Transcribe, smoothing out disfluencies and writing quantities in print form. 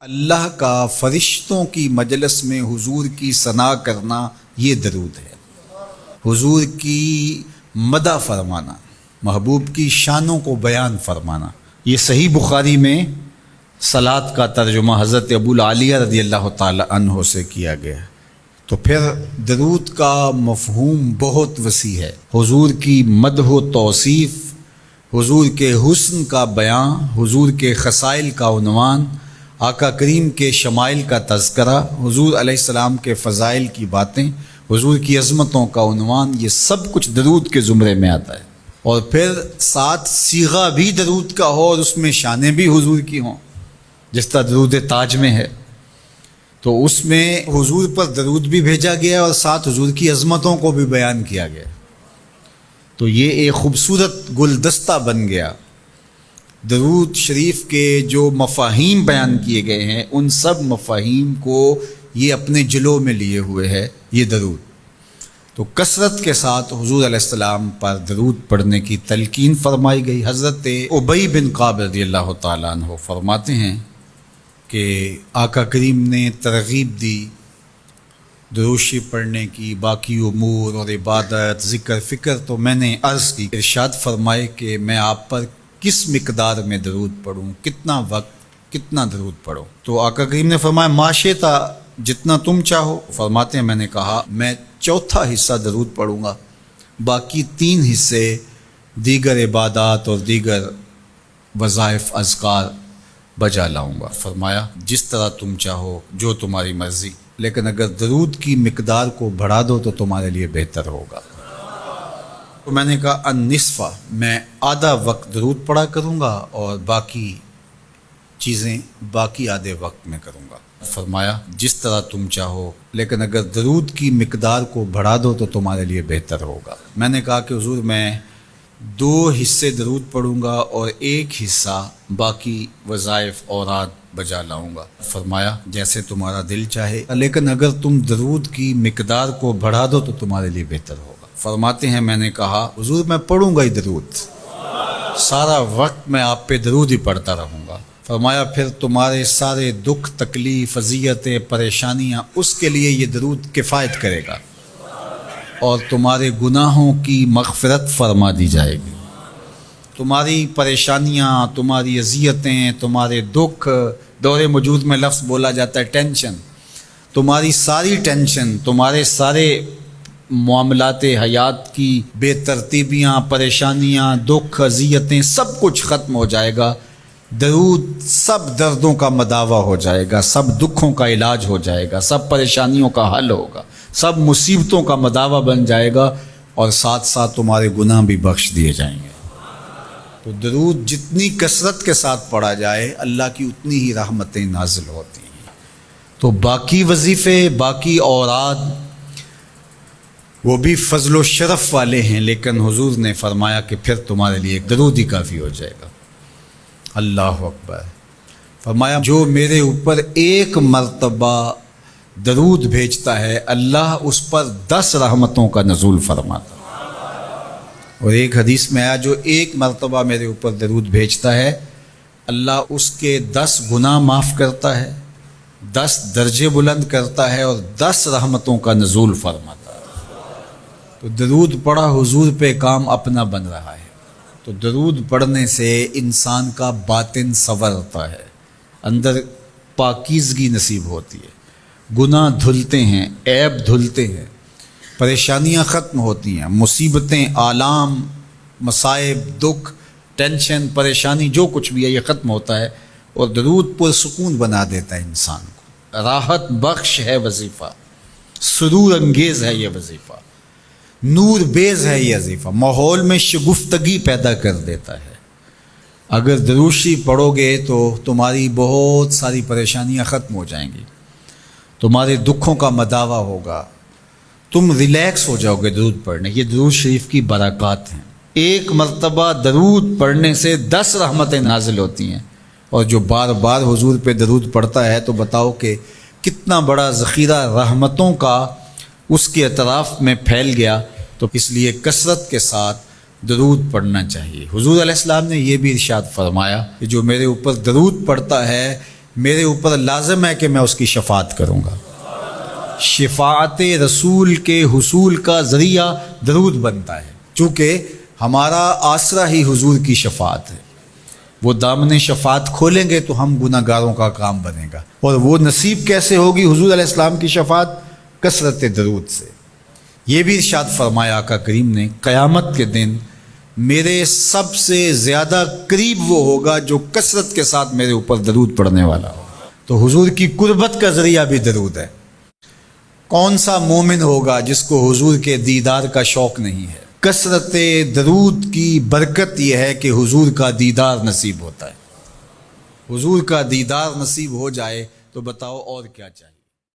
اللہ کا فرشتوں کی مجلس میں حضور کی ثنا کرنا یہ درود ہے، حضور کی مدح فرمانا، محبوب کی شانوں کو بیان فرمانا۔ یہ صحیح بخاری میں صلاۃ کا ترجمہ حضرت ابو العالیہ رضی اللہ تعالی عنہ سے کیا گیا ہے۔ تو پھر درود کا مفہوم بہت وسیع ہے، حضور کی مدح و توصیف، حضور کے حسن کا بیان، حضور کے خصائل کا عنوان، آقا کریم کے شمائل کا تذکرہ، حضور علیہ السلام کے فضائل کی باتیں، حضور کی عظمتوں کا عنوان، یہ سب کچھ درود کے زمرے میں آتا ہے۔ اور پھر ساتھ صیغہ بھی درود کا ہو اور اس میں شانیں بھی حضور کی ہوں، جس طرح درود تاج میں ہے، تو اس میں حضور پر درود بھی بھیجا گیا اور ساتھ حضور کی عظمتوں کو بھی بیان کیا گیا۔ تو یہ ایک خوبصورت گلدستہ بن گیا۔ درود شریف کے جو مفاہیم بیان کیے گئے ہیں، ان سب مفاہیم کو یہ اپنے جلو میں لیے ہوئے ہے یہ درود۔ تو کثرت کے ساتھ حضور علیہ السلام پر درود پڑھنے کی تلقین فرمائی گئی۔ حضرت ابی بن کعب رضی اللہ تعالیٰ عنہ فرماتے ہیں کہ آقا کریم نے ترغیب دی درود شریف پڑھنے کی، باقی امور اور عبادت، ذکر فکر، تو میں نے عرض کی، ارشاد فرمائے کہ میں آپ پر کس مقدار میں درود پڑھوں، کتنا وقت، کتنا درود پڑھوں؟ تو آقا کریم نے فرمایا ما شئت، جتنا تم چاہو۔ فرماتے ہیں میں نے کہا میں چوتھا حصہ درود پڑھوں گا، باقی 3 حصے دیگر عبادات اور دیگر وظائف اذکار بجا لاؤں گا۔ فرمایا جس طرح تم چاہو، جو تمہاری مرضی، لیکن اگر درود کی مقدار کو بڑھا دو تو تمہارے لیے بہتر ہوگا۔ تو میں نے کہا النصف، میں آدھا وقت درود پڑھا کروں گا اور باقی چیزیں باقی آدھے وقت میں کروں گا۔ فرمایا جس طرح تم چاہو، لیکن اگر درود کی مقدار کو بڑھا دو تو تمہارے لیے بہتر ہوگا۔ میں نے کہا کہ حضور میں 2 حصے درود پڑھوں گا اور 1 حصہ باقی وظائف اوراد بجا لاؤں گا۔ فرمایا جیسے تمہارا دل چاہے، لیکن اگر تم درود کی مقدار کو بڑھا دو تو تمہارے لیے بہتر ہوگا۔ فرماتے ہیں میں نے کہا حضور میں پڑھوں گا ہی درود، سارا وقت میں آپ پہ درود ہی پڑھتا رہوں گا۔ فرمایا پھر تمہارے سارے دکھ، تکلیف، اذیتیں، پریشانیاں، اس کے لیے یہ درود کفایت کرے گا اور تمہارے گناہوں کی مغفرت فرما دی جائے گی۔ تمہاری پریشانیاں، تمہاری اذیتیں، تمہارے دکھ، دور موجود میں لفظ بولا جاتا ہے ٹینشن، تمہاری ساری ٹینشن، تمہارے سارے معاملات حیات کی بے ترتیبیاں، پریشانیاں، دکھ، اذیتیں، سب کچھ ختم ہو جائے گا۔ درود سب دردوں کا مداوع ہو جائے گا، سب دکھوں کا علاج ہو جائے گا، سب پریشانیوں کا حل ہوگا، سب مصیبتوں کا مداوع بن جائے گا، اور ساتھ ساتھ تمہارے گناہ بھی بخش دیے جائیں گے۔ تو درود جتنی کثرت کے ساتھ پڑھا جائے، اللہ کی اتنی ہی رحمتیں نازل ہوتی ہیں۔ تو باقی وظیفے، باقی اوراد، وہ بھی فضل و شرف والے ہیں، لیکن حضور نے فرمایا کہ پھر تمہارے لیے ایک درود ہی کافی ہو جائے گا۔ اللہ اکبر۔ فرمایا جو میرے اوپر 1 مرتبہ درود بھیجتا ہے، اللہ اس پر 10 رحمتوں کا نزول فرماتا ہے۔ اور ایک حدیث میں آیا جو 1 مرتبہ میرے اوپر درود بھیجتا ہے، اللہ اس کے 10 گناہ معاف کرتا ہے، 10 درجے بلند کرتا ہے اور 10 رحمتوں کا نزول فرماتا ہے۔ تو درود پڑھا حضور پہ کام اپنا بن رہا ہے۔ تو درود پڑھنے سے انسان کا باطن سنورتا ہے، اندر پاکیزگی نصیب ہوتی ہے، گناہ دھلتے ہیں، عیب دھلتے ہیں، پریشانیاں ختم ہوتی ہیں، مصیبتیں، آلام، مصائب، دکھ، ٹینشن، پریشانی، جو کچھ بھی ہے یہ ختم ہوتا ہے، اور درود پرسکون بنا دیتا ہے انسان کو۔ راحت بخش ہے وظیفہ، سرور انگیز ہے یہ وظیفہ، نور بیز ہے یہ وظیفہ، ماحول میں شگفتگی پیدا کر دیتا ہے۔ اگر درود شریف پڑھو گے تو تمہاری بہت ساری پریشانیاں ختم ہو جائیں گی، تمہارے دکھوں کا مداوع ہوگا، تم ریلیکس ہو جاؤ گے درود پڑھنے۔ یہ درود شریف کی برکات ہیں۔ 1 مرتبہ درود پڑھنے سے 10 رحمتیں نازل ہوتی ہیں، اور جو بار بار حضور پہ درود پڑھتا ہے تو بتاؤ کہ کتنا بڑا ذخیرہ رحمتوں کا اس کے اطراف میں پھیل گیا۔ تو اس لیے کثرت کے ساتھ درود پڑھنا چاہیے۔ حضور علیہ السلام نے یہ بھی ارشاد فرمایا کہ جو میرے اوپر درود پڑھتا ہے میرے اوپر لازم ہے کہ میں اس کی شفاعت کروں گا۔ شفاعت رسول کے حصول کا ذریعہ درود بنتا ہے، چونکہ ہمارا آسرا ہی حضور کی شفاعت ہے۔ وہ دامن شفاعت کھولیں گے تو ہم گناہ گاروں کا کام بنے گا، اور وہ نصیب کیسے ہوگی حضور علیہ السلام کی شفاعت؟ کثرت درود سے۔ یہ بھی ارشاد فرمایا آقا کریم نے، قیامت کے دن میرے سب سے زیادہ قریب وہ ہوگا جو کثرت کے ساتھ میرے اوپر درود پڑھنے والا ہو۔ تو حضور کی قربت کا ذریعہ بھی درود ہے۔ کون سا مومن ہوگا جس کو حضور کے دیدار کا شوق نہیں ہے؟ کثرت درود کی برکت یہ ہے کہ حضور کا دیدار نصیب ہوتا ہے۔ حضور کا دیدار نصیب ہو جائے تو بتاؤ اور کیا چاہیے؟